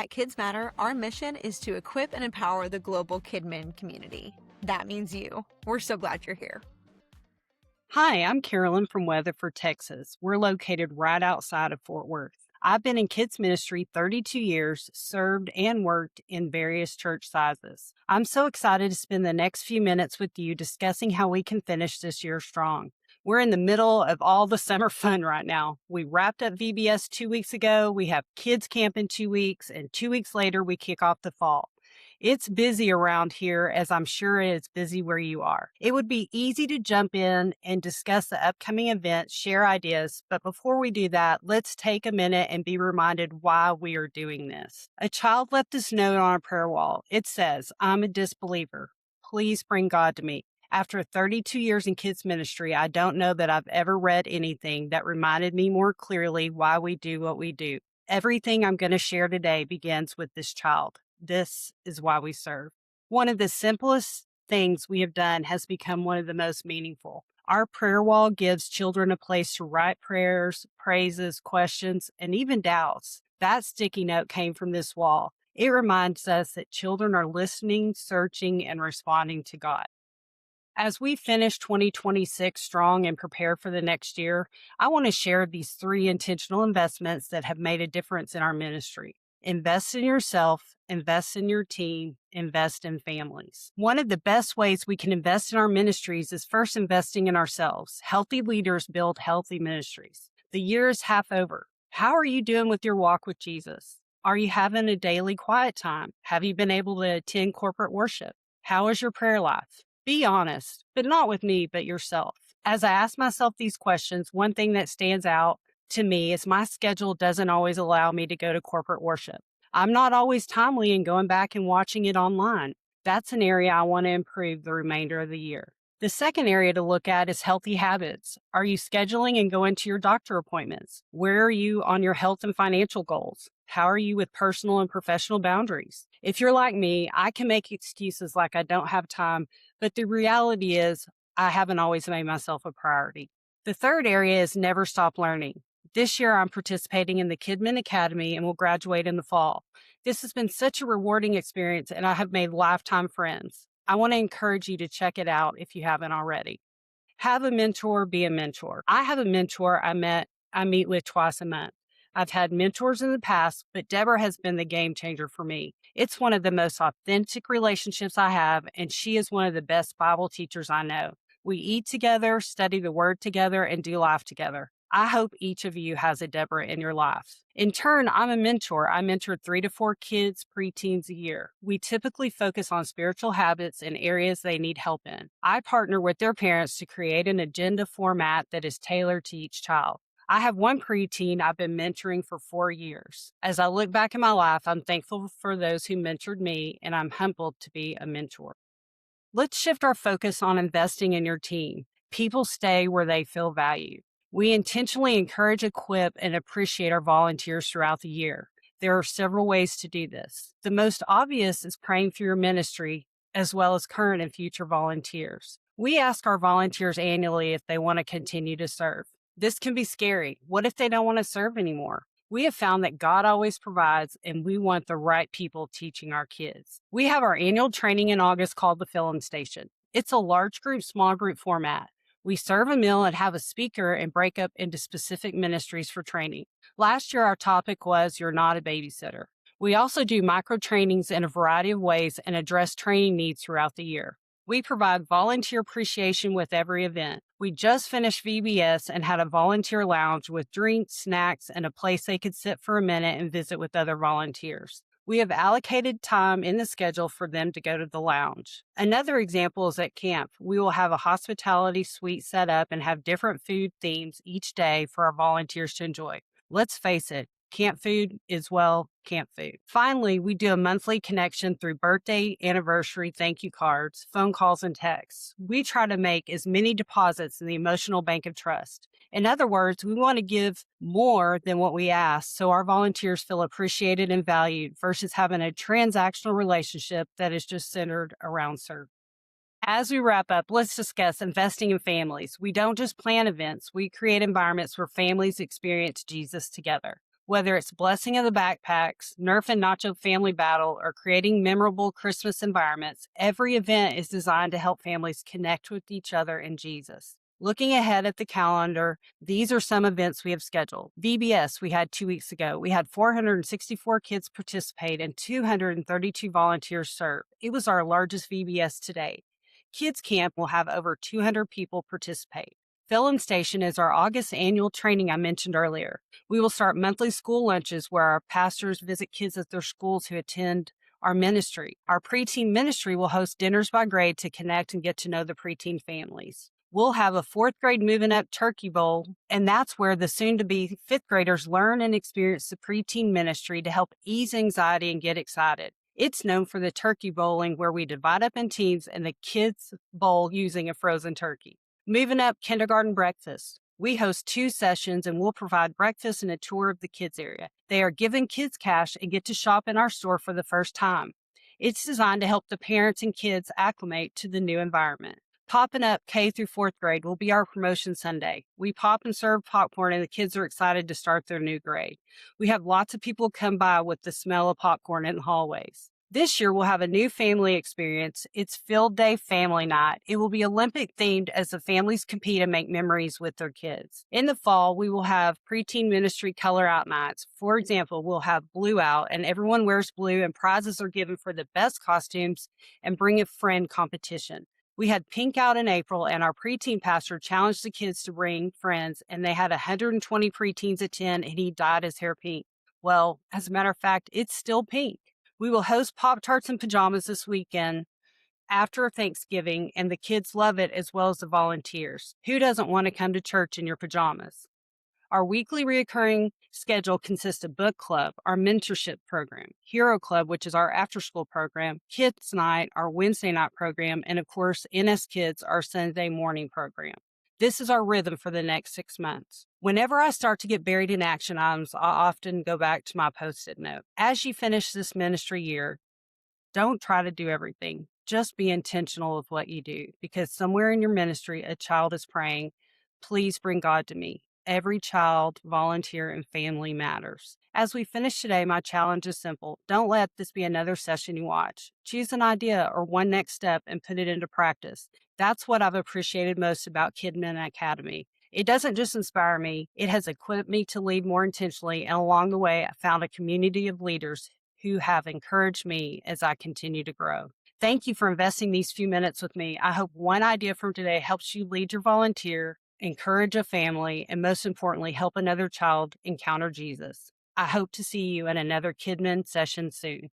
At Kids Matter, our mission is to equip and empower the global KidMin community. That means you. We're so glad you're here. Hi, I'm Carolyn from Weatherford, Texas. We're located right outside of Fort Worth. I've been in kids ministry 32 years, served and worked in various church sizes. I'm so excited to spend the next few minutes with you discussing how we can finish this year strong. We're in the middle of all the summer fun right now. We wrapped up VBS 2 weeks ago. We have kids camp in 2 weeks, and 2 weeks later, we kick off the fall. It's busy around here, as I'm sure it's busy where you are. It would be easy to jump in and discuss the upcoming events, share ideas, but before we do that, let's take a minute and be reminded why we are doing this. A child left this note on a prayer wall. It says, "I'm a disbeliever. Please bring God to me." After 32 years in kids ministry, I don't know that I've ever read anything that reminded me more clearly why we do what we do. Everything I'm going to share today begins with this child. This is why we serve. One of the simplest things we have done has become one of the most meaningful. Our prayer wall gives children a place to write prayers, praises, questions, and even doubts. That sticky note came from this wall. It reminds us that children are listening, searching, and responding to God. As we finish 2026 strong and prepare for the next year, I want to share these 3 intentional investments that have made a difference in our ministry. Invest in yourself, invest in your team, invest in families. One of the best ways we can invest in our ministries is first investing in ourselves. Healthy leaders build healthy ministries. The year is half over. How are you doing with your walk with Jesus? Are you having a daily quiet time? Have you been able to attend corporate worship? How is your prayer life? Be honest, but not with me, but yourself. As I ask myself these questions, one thing that stands out to me is my schedule doesn't always allow me to go to corporate worship. I'm not always timely in going back and watching it online. That's an area I want to improve the remainder of the year. The second area to look at is healthy habits. Are you scheduling and going to your doctor appointments? Where are you on your health and financial goals? How are you with personal and professional boundaries? If you're like me, I can make excuses like I don't have time, but the reality is I haven't always made myself a priority. The third area is never stop learning. This year, I'm participating in the KidMin Academy and will graduate in the fall. This has been such a rewarding experience, and I have made lifetime friends. I want to encourage you to check it out if you haven't already. Have a mentor, be a mentor. I have a mentor I meet with twice a month. I've had mentors in the past, but Deborah has been the game changer for me. It's one of the most authentic relationships I have, and she is one of the best Bible teachers I know. We eat together, study the Word together, and do life together. I hope each of you has a Deborah in your life. In turn, I'm a mentor. I mentor 3 to 4 kids, preteens a year. We typically focus on spiritual habits and areas they need help in. I partner with their parents to create an agenda format that is tailored to each child. I have one preteen I've been mentoring for 4 years. As I look back in my life, I'm thankful for those who mentored me, and I'm humbled to be a mentor. Let's shift our focus on investing in your team. People stay where they feel valued. We intentionally encourage, equip, and appreciate our volunteers throughout the year. There are several ways to do this. The most obvious is praying for your ministry, as well as current and future volunteers. We ask our volunteers annually if they want to continue to serve. This can be scary. What if they don't want to serve anymore? We have found that God always provides, and we want the right people teaching our kids. We have our annual training in August called the Fill-In Station. It's a large group, small group format. We serve a meal and have a speaker and break up into specific ministries for training. Last year, our topic was You're Not a Babysitter. We also do micro trainings in a variety of ways and address training needs throughout the year. We provide volunteer appreciation with every event. We just finished VBS and had a volunteer lounge with drinks, snacks, and a place they could sit for a minute and visit with other volunteers. We have allocated time in the schedule for them to go to the lounge. Another example is at camp. We will have a hospitality suite set up and have different food themes each day for our volunteers to enjoy. Let's face it, camp food is, well, camp food. Finally, we do a monthly connection through birthday, anniversary, thank you cards, phone calls, and texts. We try to make as many deposits in the emotional bank of trust. In other words, we want to give more than what we ask so our volunteers feel appreciated and valued versus having a transactional relationship that is just centered around service. As we wrap up, let's discuss investing in families. We don't just plan events, we create environments where families experience Jesus together. Whether it's blessing of the backpacks, Nerf and Nacho family battle, or creating memorable Christmas environments, every event is designed to help families connect with each other and Jesus. Looking ahead at the calendar, these are some events we have scheduled. VBS we had 2 weeks ago. We had 464 kids participate and 232 volunteers serve. It was our largest VBS to date. Kids Camp will have over 200 people participate. Fill In Station is our August annual training I mentioned earlier. We will start monthly school lunches where our pastors visit kids at their schools who attend our ministry. Our preteen ministry will host dinners by grade to connect and get to know the preteen families. We'll have a fourth grade moving up turkey bowl, and that's where the soon to be fifth graders learn and experience the preteen ministry to help ease anxiety and get excited. It's known for the turkey bowling, where we divide up in teams and the kids bowl using a frozen turkey. Moving up kindergarten breakfast. We host 2 sessions and we'll provide breakfast and a tour of the kids area. They are given kids cash and get to shop in our store for the first time. It's designed to help the parents and kids acclimate to the new environment. Popping Up K through 4th grade will be our promotion Sunday. We pop and serve popcorn and the kids are excited to start their new grade. We have lots of people come by with the smell of popcorn in the hallways. This year, we'll have a new family experience. It's Field Day Family Night. It will be Olympic themed as the families compete and make memories with their kids. In the fall, we will have preteen ministry color out nights. For example, we'll have blue out and everyone wears blue and prizes are given for the best costumes and bring a friend competition. We had pink out in April and our preteen pastor challenged the kids to bring friends and they had 120 preteens attend and he dyed his hair pink. Well, as a matter of fact, it's still pink. We will host Pop-Tarts and pajamas this weekend after Thanksgiving, and the kids love it as well as the volunteers. Who doesn't want to come to church in your pajamas? Our weekly reoccurring schedule consists of book club, our mentorship program, Hero Club, which is our after-school program, Kids Night, our Wednesday night program, and of course, NS Kids, our Sunday morning program. This is our rhythm for the next 6 months. Whenever I start to get buried in action items, I often go back to my Post-it note. As you finish this ministry year, don't try to do everything. Just be intentional with what you do, because somewhere in your ministry, a child is praying, please bring God to me. Every child, volunteer, and family matters. As we finish today, my challenge is simple. Don't let this be another session you watch. Choose an idea or one next step and put it into practice. That's what I've appreciated most about Kidmin Academy. It doesn't just inspire me, it has equipped me to lead more intentionally, and along the way, I found a community of leaders who have encouraged me as I continue to grow. Thank you for investing these few minutes with me. I hope one idea from today helps you lead your volunteer, encourage a family, and most importantly, help another child encounter Jesus. I hope to see you in another Kidmin session soon.